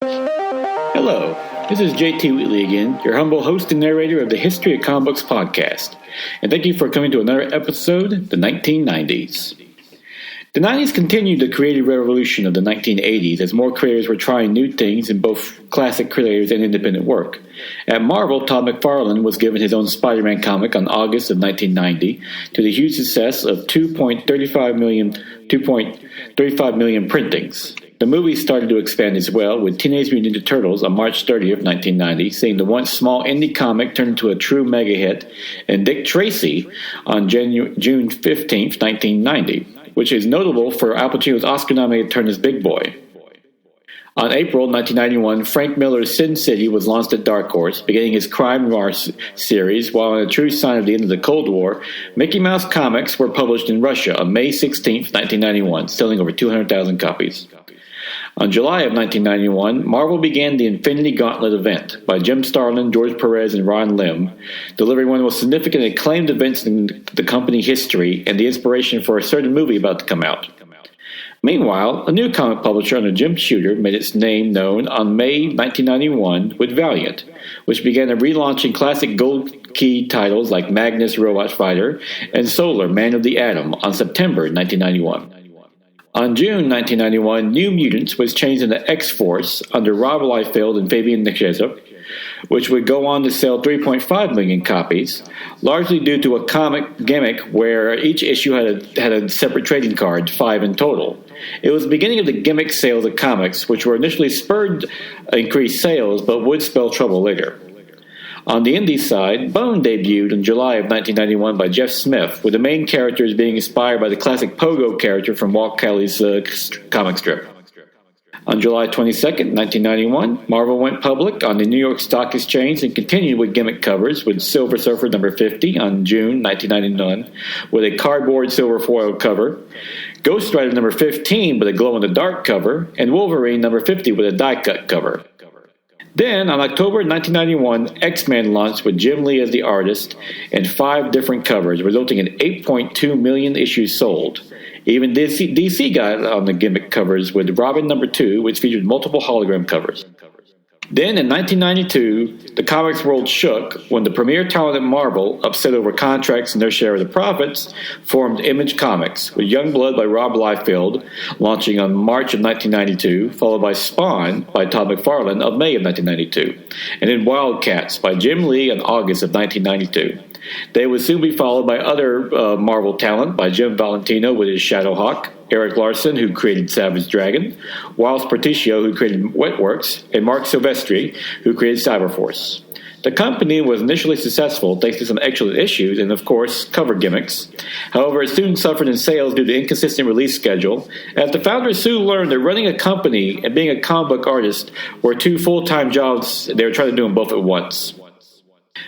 Hello, this is JT Wheatley again, your humble host and narrator of the History of Comic Books podcast, and thank you for coming to another episode, the 1990s. The 90s continued the creative revolution of the 1980s as more creators were trying new things in both classic creators and independent work. At Marvel, Todd McFarlane was given his own Spider-Man comic on August of 1990 to the huge success of 2.35 million printings. The movie started to expand as well, with Teenage Mutant Ninja Turtles on March 30th, 1990, seeing the once small indie comic turn into a true mega hit, and Dick Tracy on June 15th, 1990, which is notable for Al Pacino's Oscar-nominated turn as Big Boy. On April 1991, Frank Miller's Sin City was launched at Dark Horse, beginning his crime noir series, while in a true sign of the end of the Cold War, Mickey Mouse comics were published in Russia on May 16, 1991, selling over 200,000 copies. On July of 1991, Marvel began the Infinity Gauntlet event by Jim Starlin, George Perez, and Ron Lim, delivering one of the most significant acclaimed events in the company history and the inspiration for a certain movie about to come out. Meanwhile, a new comic publisher under Jim Shooter made its name known on May 1991 with Valiant, which began relaunching classic Gold Key titles like Magnus Robot Fighter and Solar Man of the Atom on September 1991. On June 1991, New Mutants was changed into X-Force under Rob Liefeld and Fabian Nicieza, which would go on to sell 3.5 million copies, largely due to a comic gimmick where each issue had a separate trading card, 5 in total. It was the beginning of the gimmick sales of comics, which were initially spurred increased sales, but would spell trouble later. On the indie side, Bone debuted in July of 1991 by Jeff Smith, with the main characters being inspired by the classic Pogo character from Walt Kelly's comic strip. On July 22, 1991, Marvel went public on the New York Stock Exchange and continued with gimmick covers, with Silver Surfer number 50 on June 1999 with a cardboard silver foil cover, Ghost Rider number 15 with a glow-in-the-dark cover, and Wolverine number 50 with a die-cut cover. Then, on October 1991, X-Men launched with Jim Lee as the artist and 5 different covers, resulting in 8.2 million issues sold. Even DC got on the gimmick covers with Robin number 2, which featured multiple hologram covers. Then, in 1992, the comics world shook when the premier talent at Marvel, upset over contracts and their share of the profits, formed Image Comics, with Youngblood by Rob Liefeld launching on March of 1992, followed by Spawn by Todd McFarlane of May of 1992, and then Wildcats by Jim Lee in August of 1992. They would soon be followed by other Marvel talent by Jim Valentino with his Shadowhawk, Eric Larson, who created Savage Dragon, Wiles Porticio, who created Wetworks, and Mark Silvestri, who created Cyberforce. The company was initially successful thanks to some excellent issues and, of course, cover gimmicks. However, it soon suffered in sales due to inconsistent release schedule, as the founders soon learned that running a company and being a comic book artist were 2 full-time jobs. They were trying to do them both at once.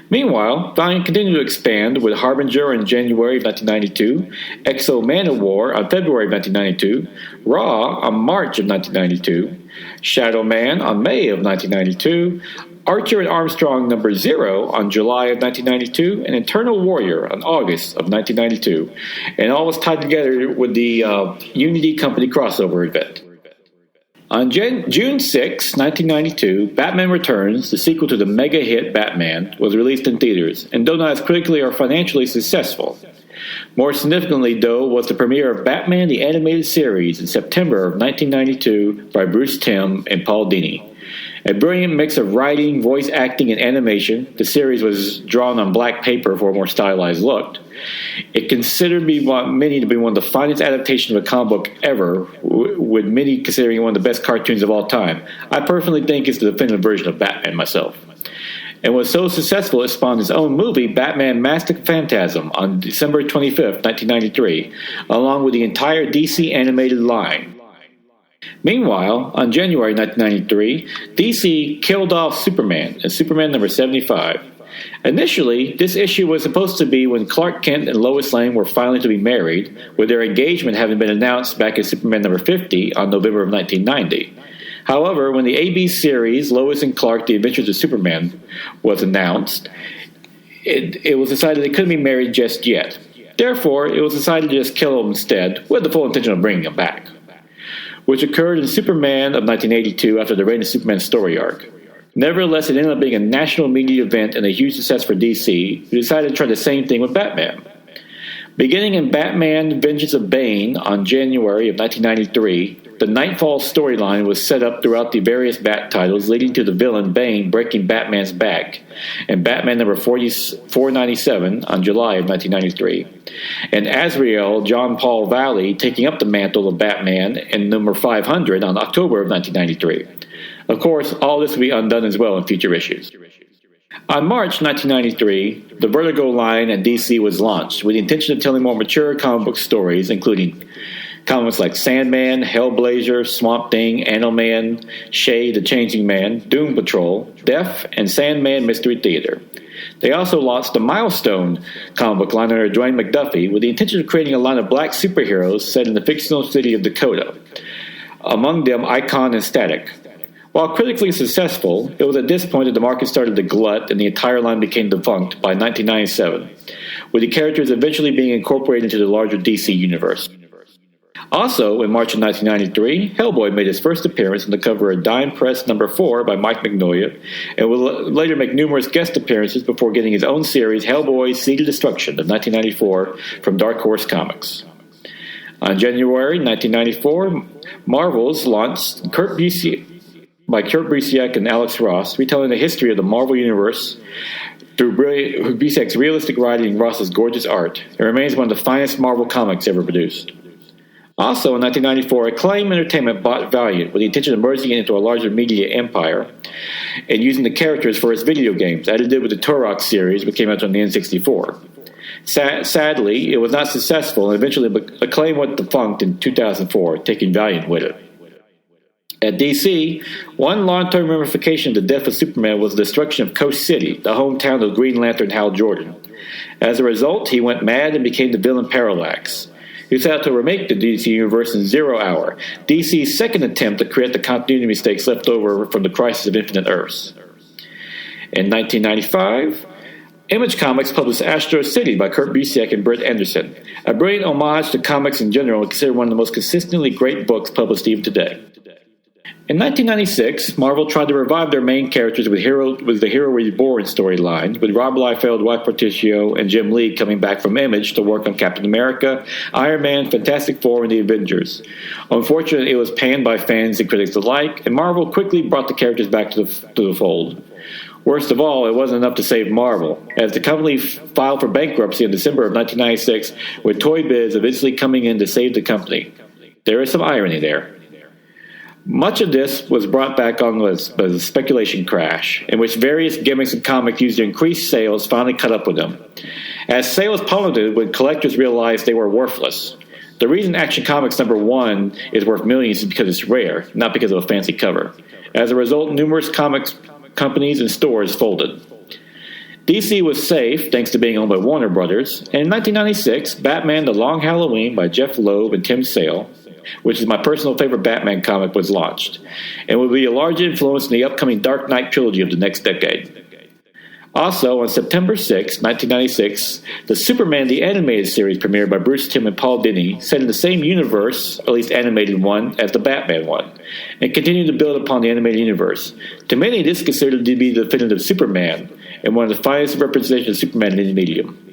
Meanwhile, Valiant continued to expand with Harbinger in January of 1992, Exo Man-O-War on February of 1992, Raw on March of 1992, Shadow Man on May of 1992, Archer and Armstrong number 0 on July of 1992, and Eternal Warrior on August of 1992, and all was tied together with the Unity Company crossover event. On June 6, 1992, Batman Returns, the sequel to the mega hit Batman, was released in theaters, and though not as critically or financially successful. More significantly, though, was the premiere of Batman the Animated Series in September of 1992 by Bruce Timm and Paul Dini. A brilliant mix of writing, voice acting, and animation, the series was drawn on black paper for a more stylized look. It considered by many to be one of the finest adaptations of a comic book ever, with many considering it one of the best cartoons of all time. I personally think it's the definitive version of Batman myself. And was so successful it spawned its own movie, Batman Mask of the Phantasm, on December 25th, 1993, along with the entire DC animated line. Meanwhile, on January 1993, DC killed off Superman in Superman number 75. Initially, this issue was supposed to be when Clark Kent and Lois Lane were finally to be married, with their engagement having been announced back in Superman number 50 on November of 1990. However, when the AB series Lois and Clark: The Adventures of Superman was announced, it was decided they couldn't be married just yet. Therefore, it was decided to just kill them instead, with the full intention of bringing them back. which occurred in Superman of 1982 after the Reign of Superman story arc. Nevertheless, it ended up being a national media event and a huge success for DC, who decided to try the same thing with Batman. Beginning in Batman Vengeance of Bane on January of 1993, the Nightfall storyline was set up throughout the various Bat titles, leading to the villain Bane breaking Batman's back, and Batman number 497 on July of 1993, and Azrael John Paul Valley taking up the mantle of Batman in number 500 on October of 1993. Of course, all this will be undone as well in future issues. On March 1993, the Vertigo line at DC was launched with the intention of telling more mature comic book stories, including comics like Sandman, Hellblazer, Swamp Thing, Animal-Man, Shay the Changing Man, Doom Patrol, Def, and Sandman Mystery Theater. They also launched the Milestone comic book line under Dwayne McDuffie with the intention of creating a line of black superheroes set in the fictional city of Dakota, among them Icon and Static. While critically successful, it was at this point that the market started to glut and the entire line became defunct by 1997, with the characters eventually being incorporated into the larger DC universe. Also, in March of 1993, Hellboy made his first appearance on the cover of Dime Press number 4 by Mike Mignola, and would later make numerous guest appearances before getting his own series, Hellboy Seed of Destruction, of 1994, from Dark Horse Comics. On January 1994, Marvel's launched by Kurt Busiek and Alex Ross, retelling the history of the Marvel Universe through Busiek's realistic writing and Ross's gorgeous art. It remains one of the finest Marvel comics ever produced. Also, in 1994, Acclaim Entertainment bought Valiant with the intention of merging it into a larger media empire and using the characters for its video games, as it did with the Turok series, which came out on the N64. Sadly, it was not successful, and eventually Acclaim went defunct in 2004, taking Valiant with it. At DC, one long-term ramification of the death of Superman was the destruction of Coast City, the hometown of Green Lantern Hal Jordan. As a result, he went mad and became the villain Parallax. He set out to remake the DC universe in Zero Hour, DC's second attempt to correct the continuity mistakes left over from the Crisis of Infinite Earths. In 1995, Image Comics published Astro City by Kurt Busiek and Brett Anderson, a brilliant homage to comics in general and considered one of the most consistently great books published even today. In 1996, Marvel tried to revive their main characters with the Hero Reborn storyline, with Rob Liefeld, White Porticio, and Jim Lee coming back from Image to work on Captain America, Iron Man, Fantastic Four, and the Avengers. Unfortunately, it was panned by fans and critics alike, and Marvel quickly brought the characters back to the fold. Worst of all, it wasn't enough to save Marvel, as the company filed for bankruptcy in December of 1996, with Toy Biz eventually coming in to save the company. There is some irony there. Much of this was brought back on as a speculation crash, in which various gimmicks and comics used to increase sales finally caught up with them. As sales plummeted when collectors realized they were worthless. The reason Action Comics number 1 is worth millions is because it's rare, not because of a fancy cover. As a result, numerous comics companies and stores folded. DC was safe, thanks to being owned by Warner Brothers, and in 1996, Batman The Long Halloween by Jeff Loeb and Tim Sale, which is my personal favorite Batman comic, was launched, and will be a large influence in the upcoming Dark Knight trilogy of the next decade. Also, on September 6, 1996, the Superman the Animated Series premiered by Bruce Timm and Paul Dini, set in the same universe, at least animated one, as the Batman one, and continued to build upon the animated universe. To many, this is considered to be the definitive Superman, and one of the finest representations of Superman in the medium.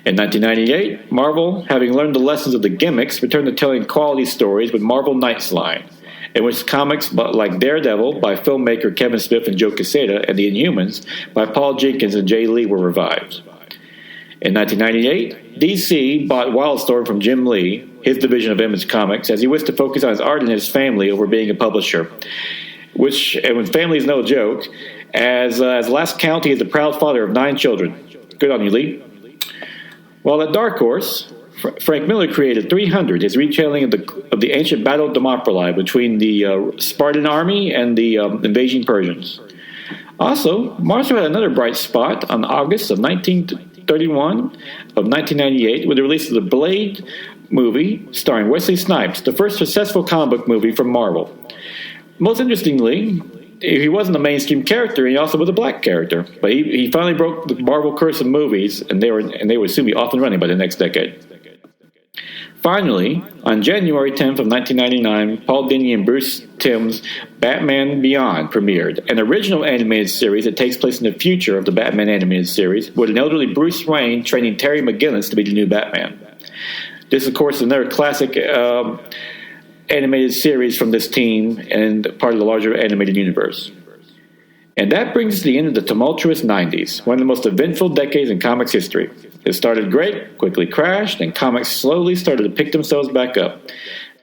In 1998, Marvel, having learned the lessons of the gimmicks, returned to telling quality stories with Marvel Knights line, in which comics like Daredevil by filmmaker Kevin Smith and Joe Quesada and The Inhumans by Paul Jenkins and Jay Lee were revived. In 1998, DC bought Wildstorm from Jim Lee, his division of Image Comics, as he wished to focus on his art and his family over being a publisher. And when family is no joke, as last count, he is the proud father of 9 children. Good on you, Lee. While at Dark Horse, Frank Miller created 300, his retelling of the ancient Battle of Thermopylae between the Spartan army and the invading Persians. Also, Marvel had another bright spot on August of 1931 of 1998 with the release of the Blade movie starring Wesley Snipes, the first successful comic book movie from Marvel. Most interestingly, he wasn't a mainstream character, and he also was a black character. But he finally broke the Marvel curse of movies, and they would soon be off and running by the next decade. Finally, on January 10th of 1999, Paul Dini and Bruce Timm's Batman Beyond premiered, an original animated series that takes place in the future of the Batman animated series, with an elderly Bruce Wayne training Terry McGinnis to be the new Batman. This, of course, is another classic animated series from this team and part of the larger animated universe. And that brings us to the end of the tumultuous 90s, one of the most eventful decades in comics history. It started great, quickly crashed, and comics slowly started to pick themselves back up.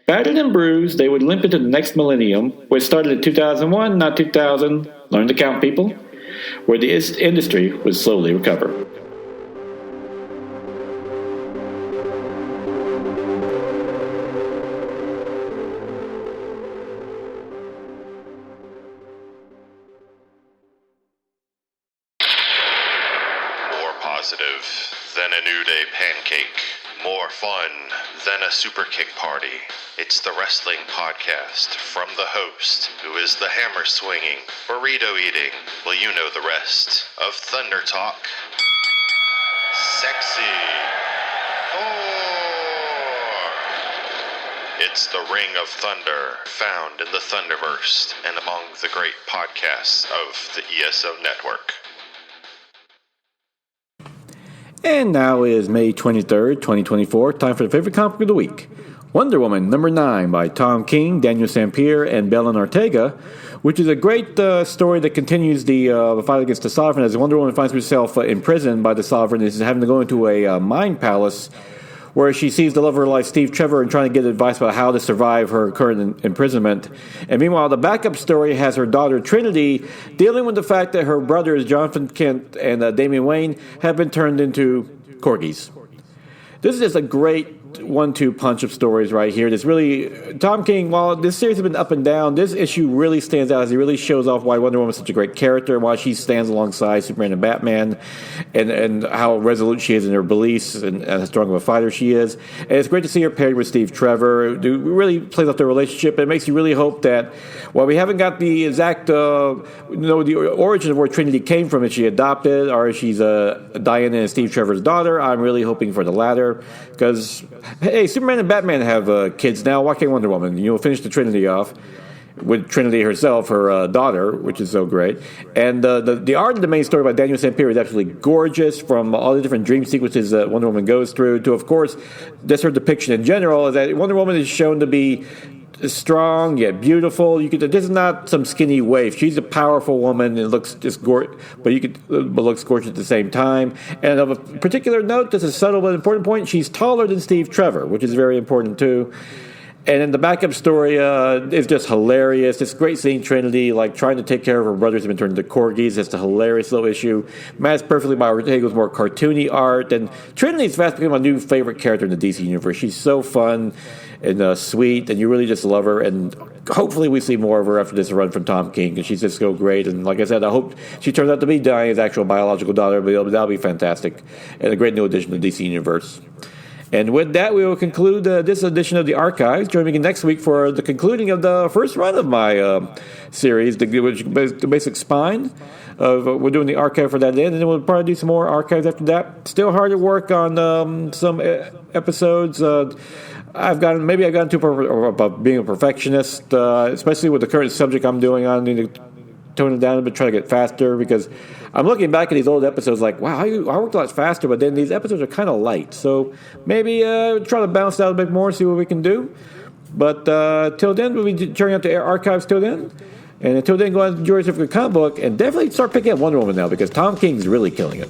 Battered and bruised, they would limp into the next millennium, which started in 2001, not 2000, learn to count people, where the industry would slowly recover. Than a New Day pancake. More fun than a super kick party. It's the wrestling podcast from the host, who is the hammer swinging, burrito eating, well, you know the rest, of Thunder Talk. Sexy Thor. It's the Ring of Thunder, found in the Thunderverse and among the great podcasts of the ESO Network. And now is May 23rd, 2024, time for the favorite comic of the week. Wonder Woman number 9 by Tom King, Daniel Sampere, and Belen Ortega, which is a great story that continues the fight against the Sovereign as Wonder Woman finds herself imprisoned by the Sovereign and is having to go into a mind palace where she sees the love of her life, Steve Trevor, and trying to get advice about how to survive her current imprisonment. And meanwhile, the backup story has her daughter Trinity dealing with the fact that her brothers Jonathan Kent and Damian Wayne have been turned into corgis. This is just a great 1-2 punch of stories right here. This really, Tom King, while this series has been up and down, this issue really stands out as he really shows off why Wonder Woman is such a great character and why she stands alongside Superman and Batman and how resolute she is in her beliefs and how strong of a fighter she is. And it's great to see her paired with Steve Trevor. It really plays off their relationship. It makes you really hope that while we haven't got the exact, the origin of where Trinity came from, is she adopted or she's Diana and Steve Trevor's daughter, I'm really hoping for the latter because hey, Superman and Batman have kids now. Why can't Wonder Woman? Finish the Trinity off with Trinity herself, her daughter, which is so great. And the art of the main story by Daniel Sampere is absolutely gorgeous, from all the different dream sequences that Wonder Woman goes through to, of course, just her depiction in general, is that Wonder Woman is shown to be strong yet beautiful. This is not some skinny waif. She's a powerful woman and looks just but looks gorgeous at the same time. And of a particular note, this is a subtle but important point. She's taller than Steve Trevor, which is very important too. And then the backup story is just hilarious. It's great seeing Trinity trying to take care of her brothers who've been turned into corgis. It's a hilarious little issue. Matched perfectly by Ortega's more cartoony art. And Trinity's fast become my new favorite character in the DC universe. She's so fun and sweet, and you really just love her. And hopefully we see more of her after this run from Tom King, because she's just so great. And like I said, I hope she turns out to be Diana's actual biological daughter. But that'll be fantastic and a great new addition to the DC universe. And with that, we will conclude this edition of the Archives. Join me again next week for the concluding of the first run of my series, the basic spine. We're doing the archive for that end, and then we'll probably do some more archives after that. Still hard at work on some episodes. I've gotten too about being a perfectionist, especially with the current subject I'm doing. I need to tone it down a bit, try to get faster, because I'm looking back at these old episodes like, wow, I worked a lot faster, but then these episodes are kind of light. So maybe try to balance it out a bit more, see what we can do. But till then, we'll be churning out the archives till then. And until then, go out and enjoy yourself with the comic book, and definitely start picking up Wonder Woman now, because Tom King's really killing it.